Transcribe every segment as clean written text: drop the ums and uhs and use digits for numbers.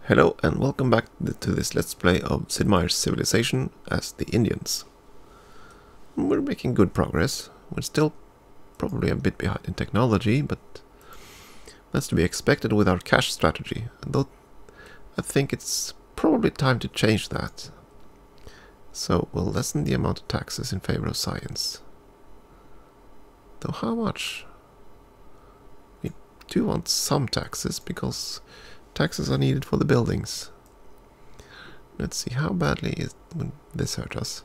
Hello and welcome back to this Let's Play of Sid Meier's Civilization as the Indians. We're making good progress. We're still probably a bit behind in technology, but that's to be expected with our cash strategy. Though I think it's probably time to change that. So we'll lessen the amount of taxes in favor of science. Though how much? We do want some taxes because taxes are needed for the buildings. Let's see, how badly would this hurt us?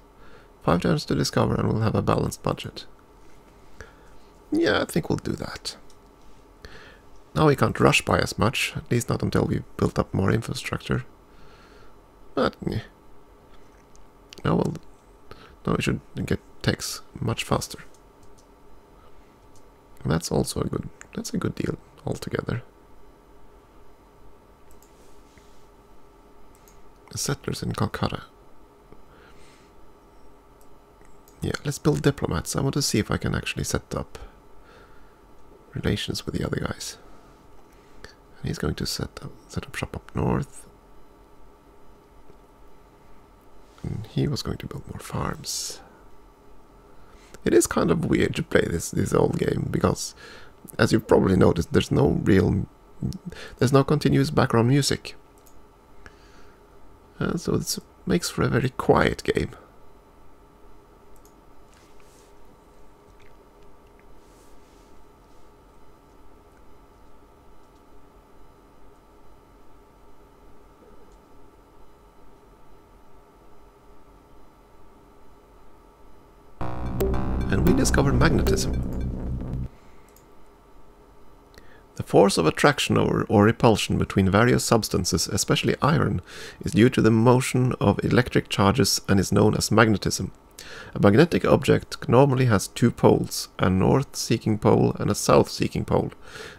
5 turns to discover and we'll have a balanced budget. Yeah, I think we'll do that. Now we can't rush by as much, at least not until we've built up more infrastructure. But, yeah. Now we should get techs much faster. And that's also a good deal altogether. Settlers in Calcutta. Yeah, let's build diplomats. I want to see if I can actually set up relations with the other guys. And he's going to set up shop up north. And he was going to build more farms. It is kind of weird to play this old game because, as you've probably noticed, there's no continuous background music. So it makes for a very quiet game. And we discovered magnetism. The force of attraction or repulsion between various substances, especially iron, is due to the motion of electric charges and is known as magnetism. A magnetic object normally has 2 poles, a north-seeking pole and a south-seeking pole,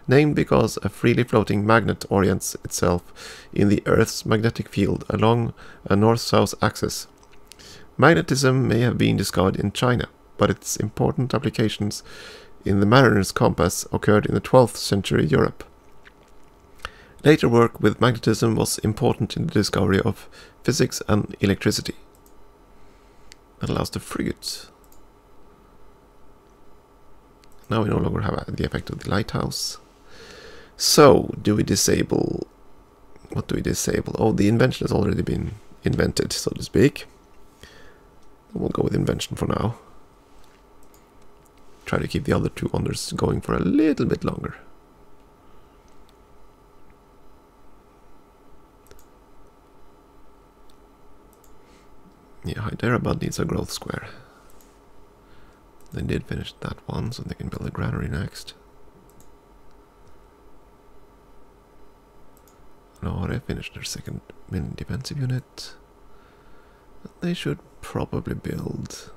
named because a freely floating magnet orients itself in the Earth's magnetic field along a north-south axis. Magnetism may have been discovered in China, but its important applications in the mariner's compass occurred in the 12th century Europe. Later work with magnetism was important in the discovery of physics and electricity. That allows the frigate. Now we no longer have the effect of the lighthouse. So, do we disable... What do we disable? Oh, the invention has already been invented, so to speak. We'll go with invention for now. Try to keep the other 2 wonders going for a little bit longer. Yeah, Hyderabad needs a growth square. They did finish that one, so they can build a granary next. No, they finished their second main defensive unit. They should probably build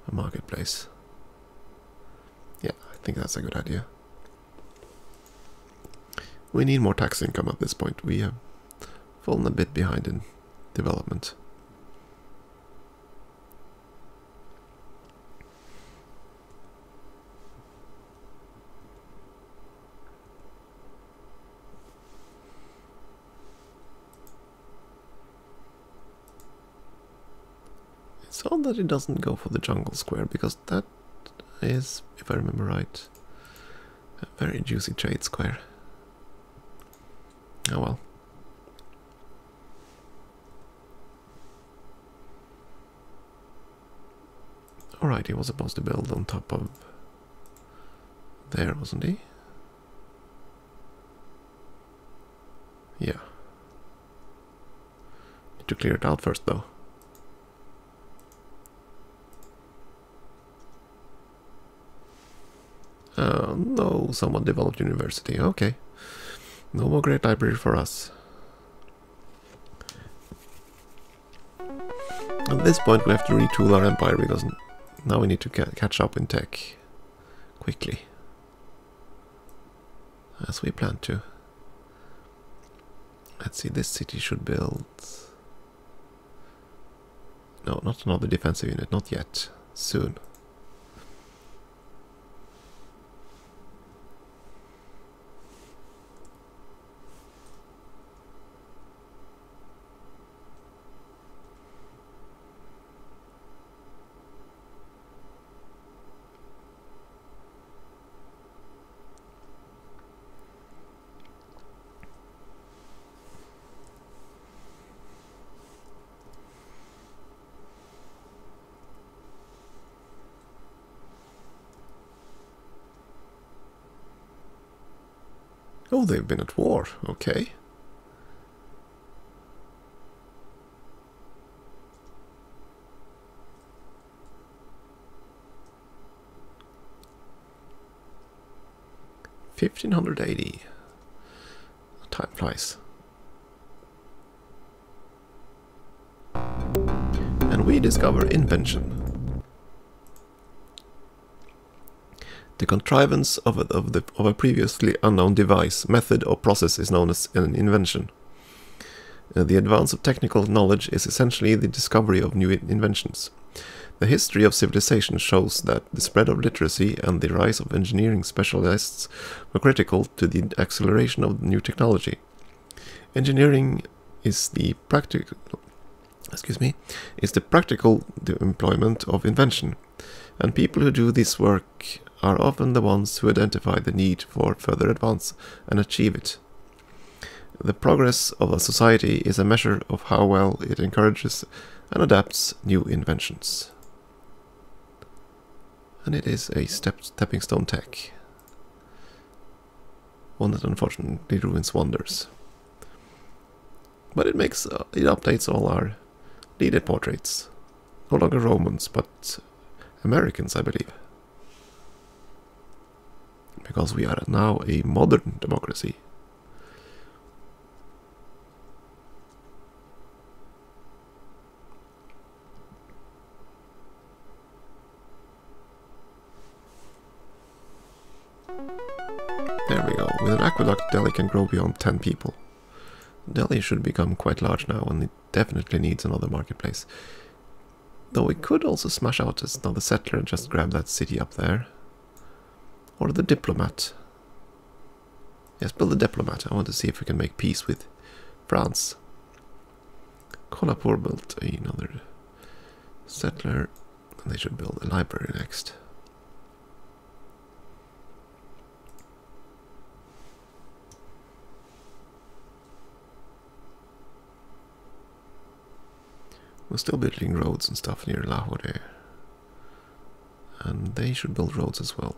a marketplace. Yeah, I think that's a good idea. We need more tax income at this point. We have fallen a bit behind in development. It's odd that it doesn't go for the jungle square, because that is, if I remember right, a very juicy trade square. Oh well. Alright, he was supposed to build on top of there, wasn't he? Yeah. Need to clear it out first, though. No, somewhat developed university. Okay. No more great library for us. At this point we have to retool our empire because now we need to catch up in tech quickly. As we plan to. Let's see, this city should build... No, not another defensive unit, not yet. Soon. Oh, they've been at war. Okay. $1,580. Time flies. And we discover invention. The contrivance of a previously unknown device, method, or process is known as an invention. The advance of technical knowledge is essentially the discovery of new inventions. The history of civilization shows that the spread of literacy and the rise of engineering specialists were critical to the acceleration of new technology. Engineering is the practical employment of invention, and people who do this work are often the ones who identify the need for further advance and achieve it. The progress of a society is a measure of how well it encourages and adapts new inventions. And it is a stepping stone tech. One that unfortunately ruins wonders. But it updates all our leader portraits. No longer Romans, but Americans, I believe. Because we are now a modern democracy. There we go. With an aqueduct, Delhi can grow beyond 10 people. Delhi should become quite large now, and it definitely needs another marketplace. Though we could also smash out another settler and just grab that city up there. Or the diplomat. Yes, build the diplomat. I want to see if we can make peace with France. Kolhapur built another settler, and they should build a library next. We're still building roads and stuff near Lahore, and they should build roads as well.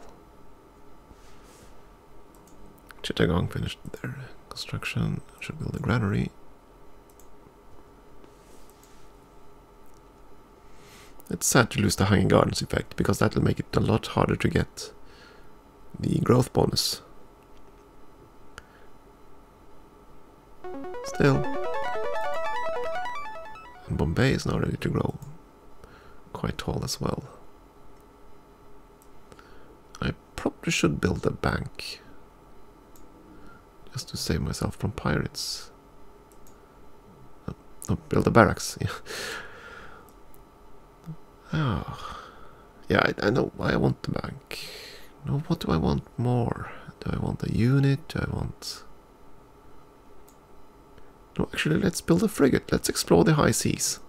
Chittagong finished their construction, should build a granary. It's sad to lose the Hanging Gardens effect, because that will make it a lot harder to get the growth bonus. Still. And Bombay is now ready to grow quite tall as well. I probably should build a bank. Just to save myself from pirates. Oh, build a barracks. Oh. Yeah, I know I want the bank. No, what do I want more? Do I want a unit? Do I want... No, actually, let's build a frigate. Let's explore the high seas.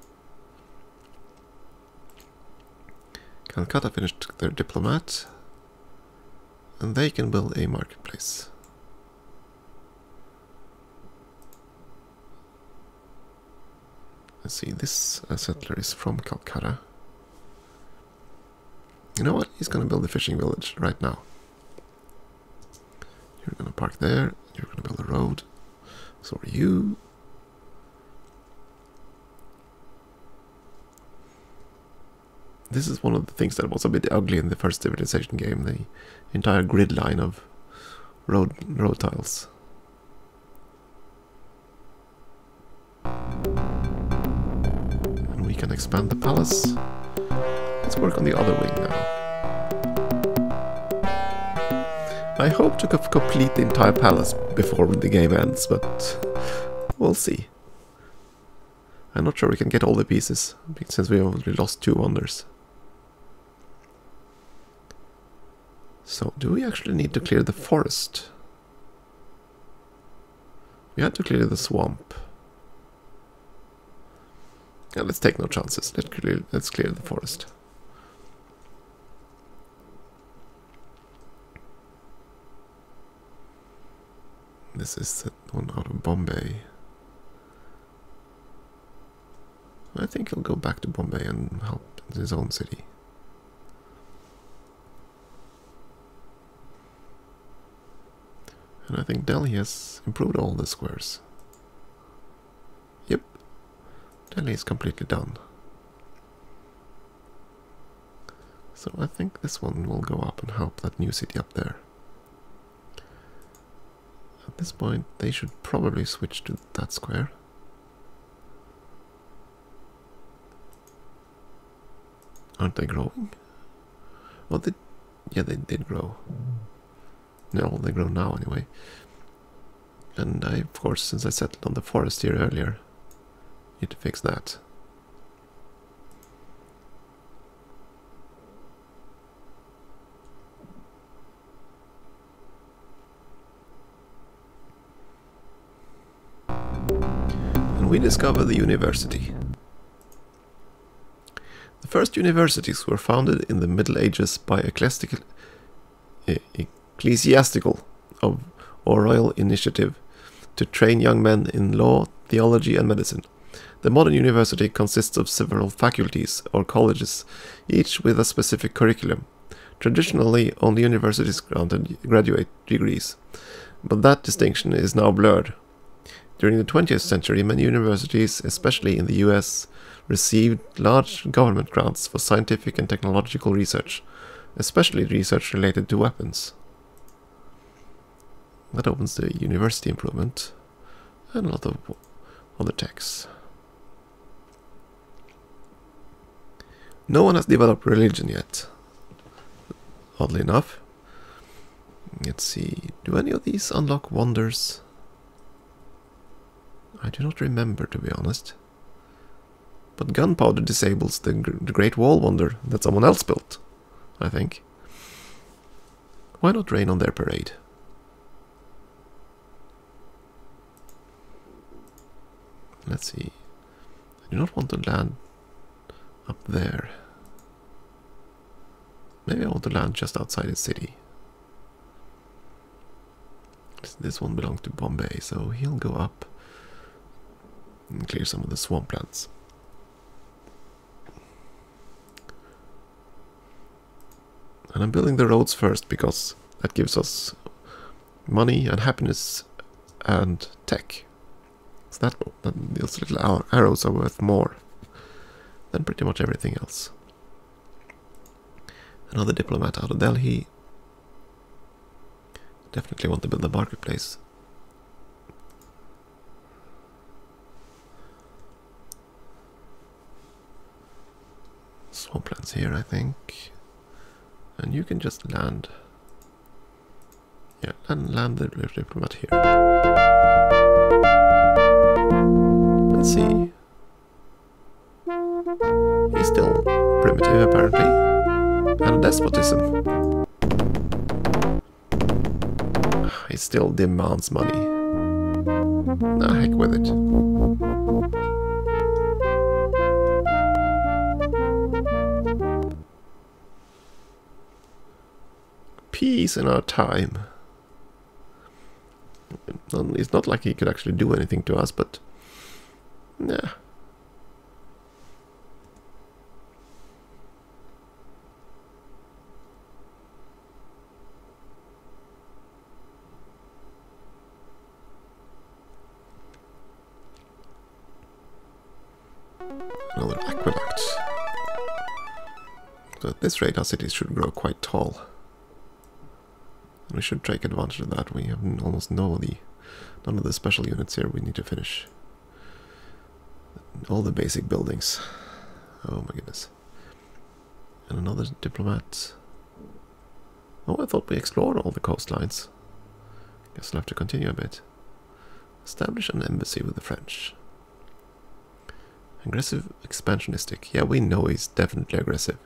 Calcutta finished their diplomat. And they can build a marketplace. Let's see, this settler is from Calcutta. You know what? He's going to build a fishing village right now. You're going to park there. You're going to build a road. So are you. This is one of the things that was a bit ugly in the first Civilization game. The entire grid line of road tiles. And we can expand the palace. Let's work on the other wing now. I hope to complete the entire palace before the game ends, but we'll see. I'm not sure we can get all the pieces, since we only lost 2 wonders. So, do we actually need to clear the forest? We had to clear the swamp. Yeah, let's take no chances. Let's clear the forest. This is one out of Bombay. I think he'll go back to Bombay and help his own city. And I think Delhi has improved all the squares. Yep. Delhi is completely done. So I think this one will go up and help that new city up there. At this point, they should probably switch to that square. Aren't they growing? Oh, yeah, they did grow. No, they grow now anyway. And I, of course, since I settled on the forest here earlier, need to fix that. And we discover the university. The first universities were founded in the Middle Ages by ecclesiastical or royal initiative to train young men in law, theology and medicine. The modern university consists of several faculties or colleges, each with a specific curriculum. Traditionally, only universities granted graduate degrees, but that distinction is now blurred. During the 20th century, many universities, especially in the US, received large government grants for scientific and technological research, especially research related to weapons. That opens the university improvement and a lot of other techs. No one has developed religion yet, oddly enough. Let's see, do any of these unlock wonders? I do not remember, to be honest. But gunpowder disables the Great Wall Wonder that someone else built, I think. Why not rain on their parade? Let's see. I do not want to land up there. Maybe I want to land just outside the city. This one belongs to Bombay, so he'll go up and clear some of the swamplands. And I'm building the roads first because that gives us money and happiness and tech. So those little arrows are worth more than pretty much everything else. Another diplomat out of Delhi. Definitely want to build a marketplace. Swamplands here, I think. And you can just land. Yeah, and land the diplomat here. Let's see. He's still primitive, apparently. And a despotism. He still demands money. Nah, heck with it. Peace in our time. It's not like he could actually do anything to us, but nah. Another aqueduct. So at this rate our cities should grow quite tall. We should take advantage of that. We have almost none of the special units here we need to finish. All the basic buildings. Oh my goodness. And another diplomat. Oh, I thought we explored all the coastlines. Guess I'll have to continue a bit. Establish an embassy with the French. Aggressive, expansionistic. Yeah, we know he's definitely aggressive.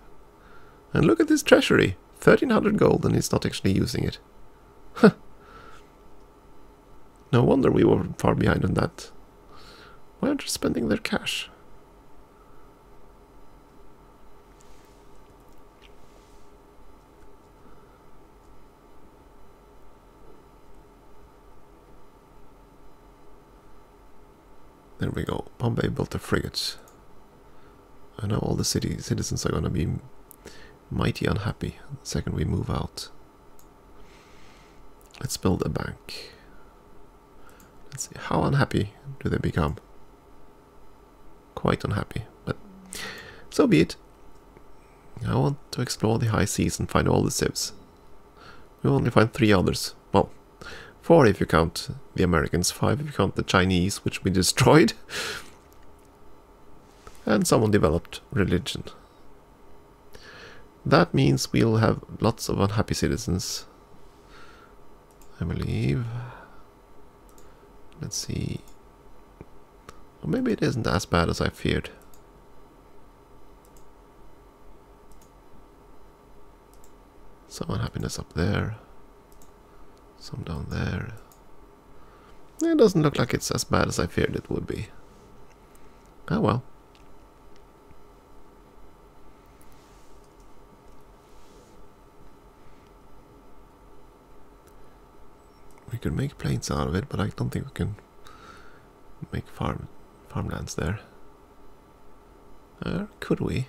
And look at this treasury. 1300 gold and he's not actually using it. Huh. No wonder we were far behind on that. Why aren't they spending their cash? There we go. Bombay built a frigate. I know all the citizens are going to be mighty unhappy the second we move out. Let's build a bank. Let's see, how unhappy do they become? Quite unhappy, but so be it. I want to explore the high seas and find all the civs. We only find 3 others. Well, 4 if you count the Americans, 5 if you count the Chinese, which we destroyed. And someone developed religion. That means we'll have lots of unhappy citizens, I believe. Let's see. Or maybe it isn't as bad as I feared. Some unhappiness up there. Some down there. It doesn't look like it's as bad as I feared it would be. Oh well. We could make plains out of it, but I don't think we can make farmlands there. Could we?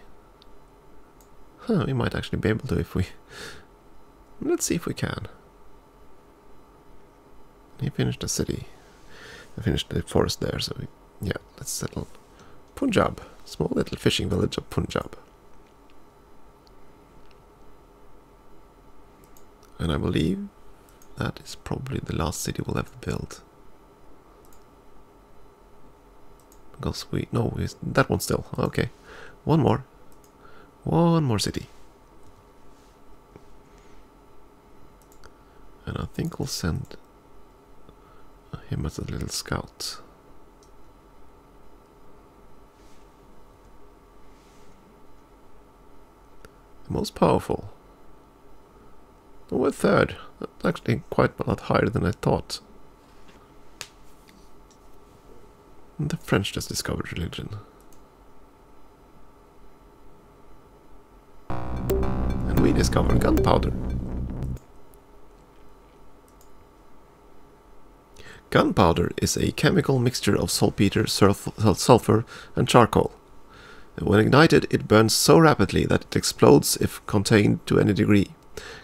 Huh, we might actually be able to if we... Let's see if we can. He finished the city. I finished the forest there, so yeah, let's settle Punjab. Small little fishing village of Punjab. And I believe that is probably the last city we'll ever build. Because that one still. Okay, one more. One more city. And I think we'll send him as a little scout. The most powerful. Oh, we're 3rd. That's actually quite a lot higher than I thought. And the French just discovered religion. And we discovered gunpowder. Gunpowder is a chemical mixture of saltpeter, sulfur, and charcoal. When ignited, it burns so rapidly that it explodes if contained to any degree.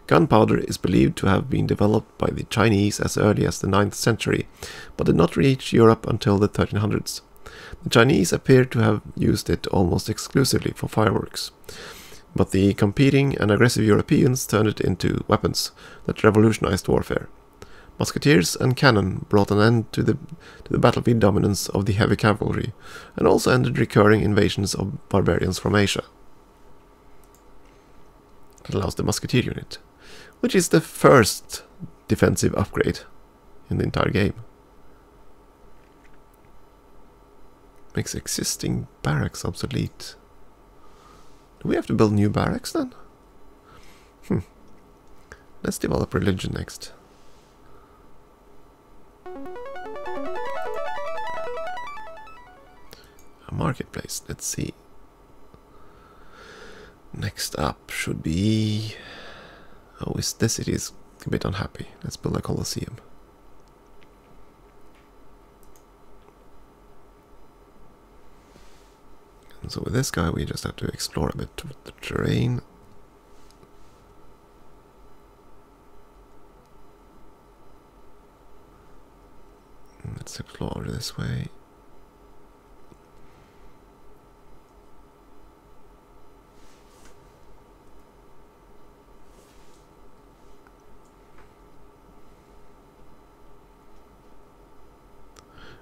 Gunpowder is believed to have been developed by the Chinese as early as the 9th century, but did not reach Europe until the 1300s. The Chinese appear to have used it almost exclusively for fireworks, but the competing and aggressive Europeans turned it into weapons that revolutionized warfare. Musketeers and cannon brought an end to the battlefield dominance of the heavy cavalry, and also ended recurring invasions of barbarians from Asia. It allows the musketeer unit, which is the first defensive upgrade in the entire game. Makes existing barracks obsolete. Do we have to build new barracks then? Let's develop religion next. A marketplace, let's see. Next up should be... Oh, this city is a bit unhappy. Let's build a Colosseum. And so with this guy we just have to explore a bit of the terrain. Let's explore this way.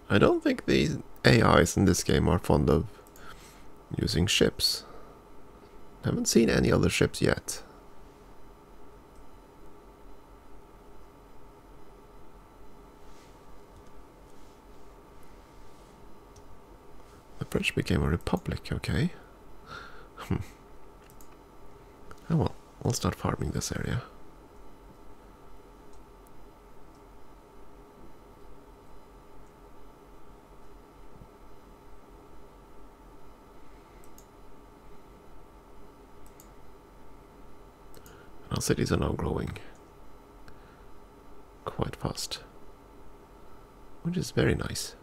I don't think the AIs in this game are fond of using ships. I haven't seen any other ships yet. The French became a republic, okay. Oh well, I'll start farming this area. Our cities are now growing quite fast, which is very nice.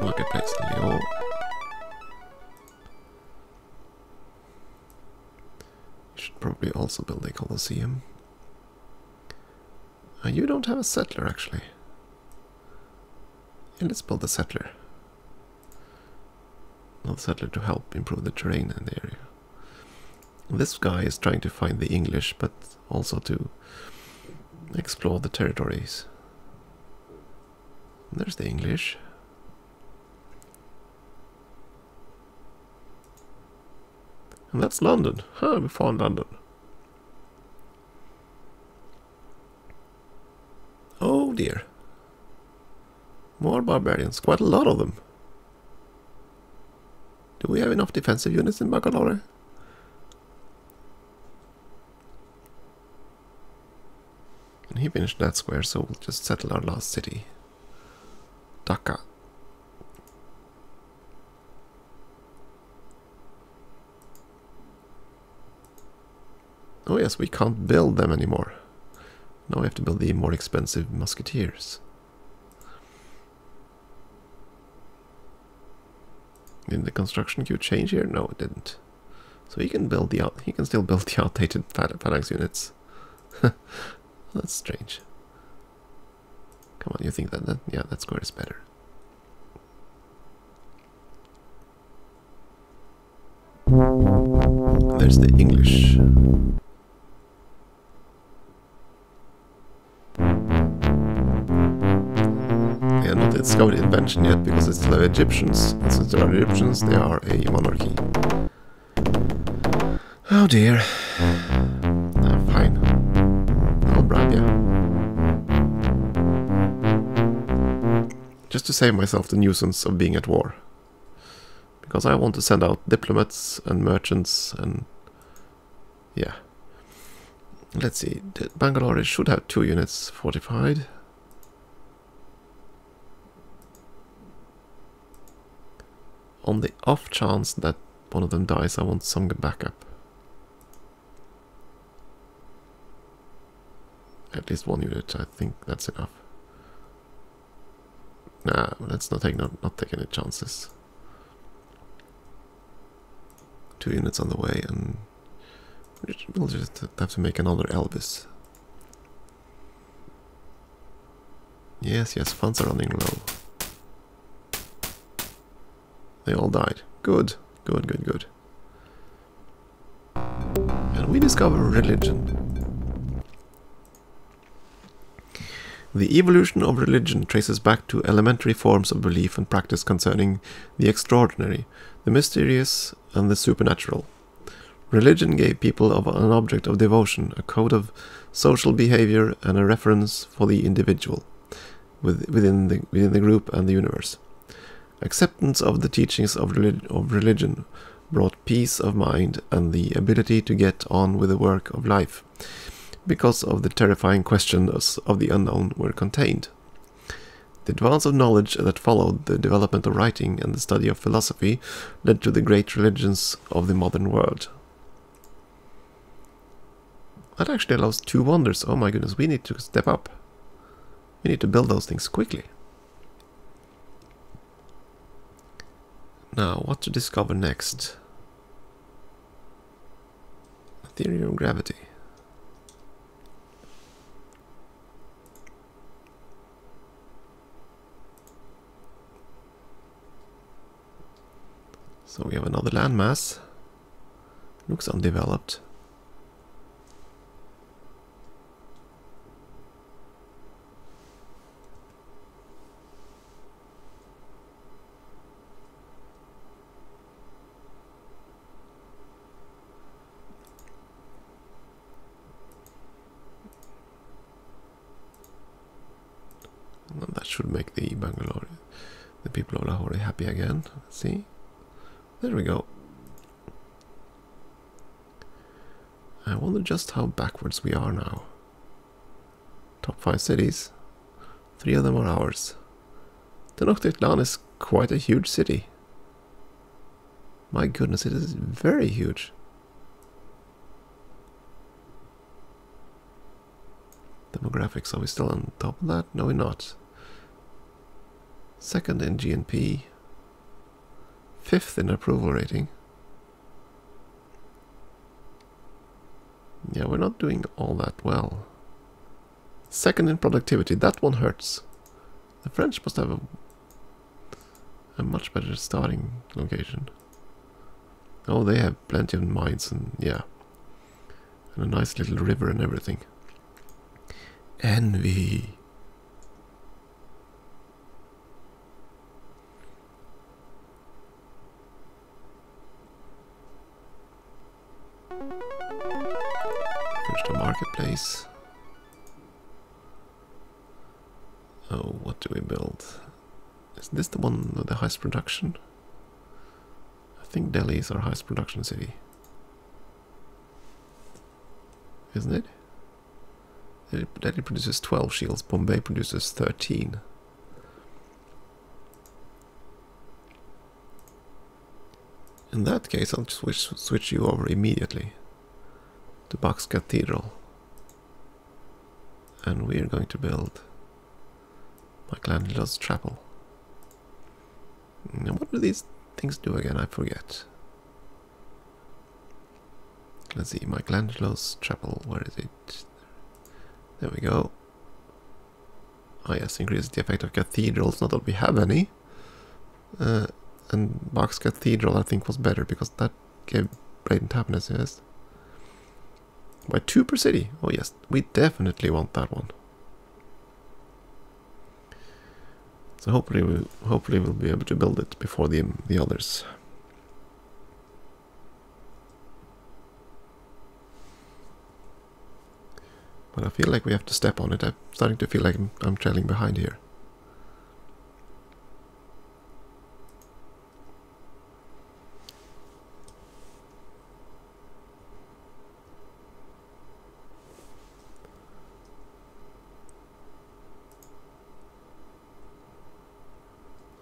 Marketplace in Lyon. Should probably also build a Colosseum. You don't have a settler, actually. Yeah, let's build a settler. Not a settler to help improve the terrain in the area. This guy is trying to find the English, but also to explore the territories. There's the English. And that's London. Huh, we found London. Oh dear. More barbarians. Quite a lot of them. Do we have enough defensive units in Bangalore? And he finished that square, so we'll just settle our last city. Dhaka. Oh yes, we can't build them anymore. Now we have to build the more expensive musketeers. Did the construction queue change here? No, it didn't. So he can build he can still build the outdated phalanx units. That's strange. Come on, you think that yeah, that square is better. There's the English. They are not discovered invention yet because it's still Egyptians, and since they are Egyptians, they are a monarchy. Oh dear. Fine. I'll bribe you. Just to save myself the nuisance of being at war. Because I want to send out diplomats and merchants and... yeah. Let's see. Bangalore should have 2 units fortified. On the off chance that one of them dies, I want some backup. At least 1 unit, I think that's enough. Nah, let's not take any chances. 2 units on the way, and we'll just have to make another Elvis. Yes, funds are running low. They all died. Good. And we discover religion. The evolution of religion traces back to elementary forms of belief and practice concerning the extraordinary, the mysterious, and the supernatural. Religion gave people an object of devotion, a code of social behavior, and a reference for the individual within the group and the universe. Acceptance of the teachings of religion brought peace of mind and the ability to get on with the work of life, because of the terrifying questions of the unknown were contained. The advance of knowledge that followed the development of writing and the study of philosophy led to the great religions of the modern world. That actually allows 2 wonders. Oh my goodness, we need to step up. We need to build those things quickly. Now, what to discover next? A theory of gravity. So we have another landmass. Looks undeveloped. And that should make the people of Lahore happy again. Let's see. There we go. I wonder just how backwards we are now. Top 5 cities. 3 of them are ours. Tenochtitlan is quite a huge city. My goodness, it is very huge. Demographics, are we still on top of that? No, we're not. 2nd in GNP. 5th in approval rating. Yeah, we're not doing all that well. Second in productivity. That one hurts. The French must have a much better starting location. Oh, they have plenty of mines and yeah. And a nice little river and everything. Envy. Finish the marketplace. Oh, what do we build? Is this the one with the highest production? I think Delhi is our highest production city. Isn't it? Delhi produces 12 shields, Bombay produces 13. In that case, I'll switch you over immediately to Bucks Cathedral. And we're going to build Michelangelo's Chapel. Now, what do these things do again? I forget. Let's see, Michelangelo's Chapel, where is it? There we go. Oh yes, increases the effect of cathedrals, not that we have any. And Bach's Cathedral I think was better because that gave blatant happiness, yes. By 2 per city. Oh yes, we definitely want that one. So hopefully we'll be able to build it before the others. But I feel like we have to step on it. I'm starting to feel like I'm trailing behind here.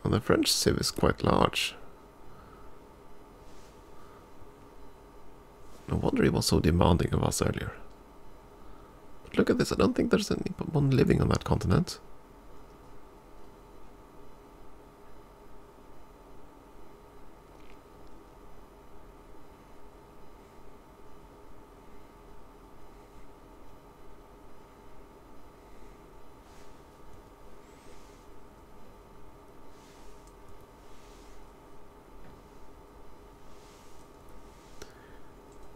Well, the French civ is quite large. No wonder he was so demanding of us earlier. But look at this, I don't think there's anyone living on that continent.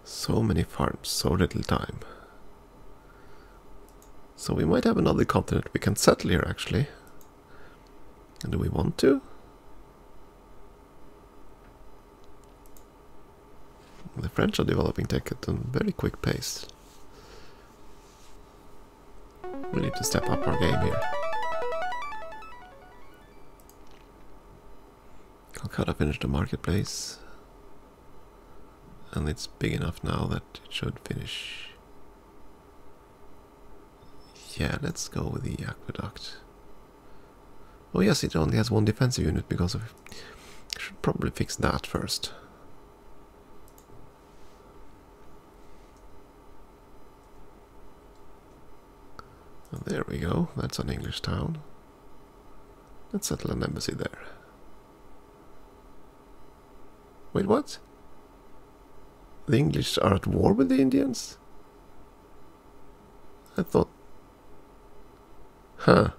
So many farms, so little time. So we might have another continent we can settle here, actually. And do we want to? The French are developing tech at a very quick pace. We need to step up our game here. Calcutta finished the marketplace. And it's big enough now that it should finish. Yeah, let's go with the aqueduct. Oh yes, it only has one defensive unit because of... I should probably fix that first. And there we go, that's an English town. Let's settle an embassy there. Wait, what? The English are at war with the Indians? I thought... Huh.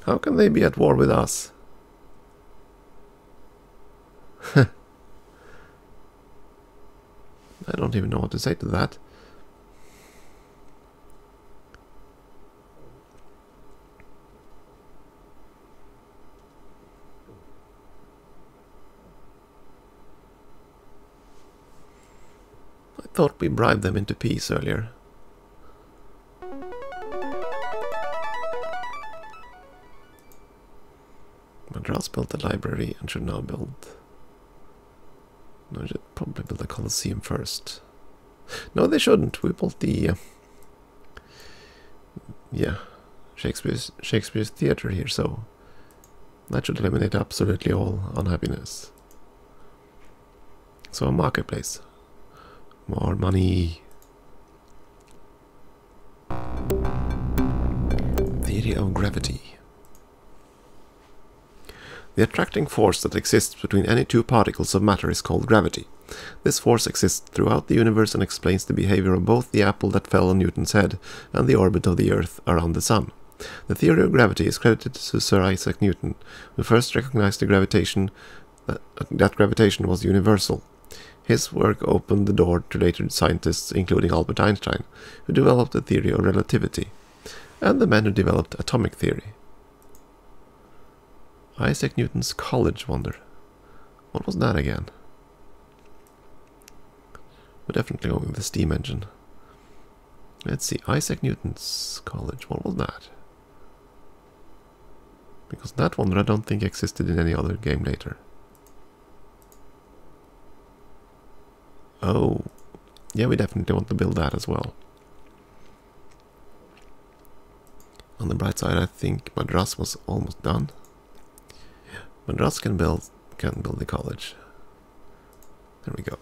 How can they be at war with us? I don't even know what to say to that. I thought we bribed them into peace earlier. Madras built a library and should now build... No, they should probably build a Colosseum first. No, they shouldn't. We built the... yeah, Shakespeare's theatre here, so... that should eliminate absolutely all unhappiness. So a marketplace. More money. Theory of gravity. The attracting force that exists between any two particles of matter is called gravity. This force exists throughout the universe and explains the behavior of both the apple that fell on Newton's head and the orbit of the Earth around the Sun. The theory of gravity is credited to Sir Isaac Newton, who first recognized that gravitation was universal. His work opened the door to later scientists, including Albert Einstein, who developed the theory of relativity, and the men who developed atomic theory. Isaac Newton's college wonder. What was that again? We're definitely going with the steam engine. Let's see, Isaac Newton's college, what was that? Because that wonder I don't think existed in any other game later. Oh, yeah, we definitely want to build that as well. On the bright side, I think Madras was almost done. Madras can build the college. There we go.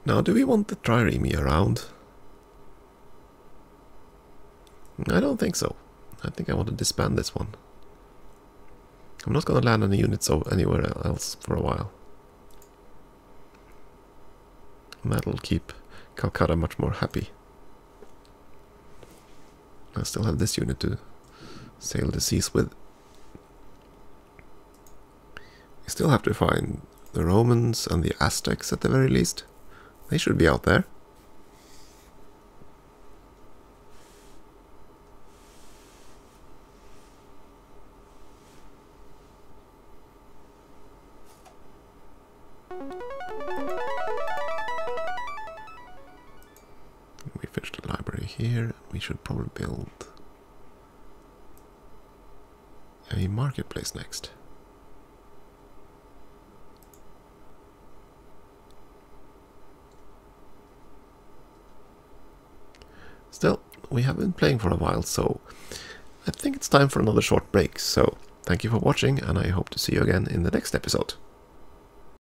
Now, do we want the trireme around? I don't think so. I think I want to disband this one. I'm not going to land any units anywhere else for a while. That'll keep Calcutta much more happy. I still have this unit to sail the seas with. We still have to find the Romans and the Aztecs at the very least. They should be out there. We finished the library here. We should probably build a marketplace next. Still, we have been playing for a while, so I think it's time for another short break. So, thank you for watching, and I hope to see you again in the next episode.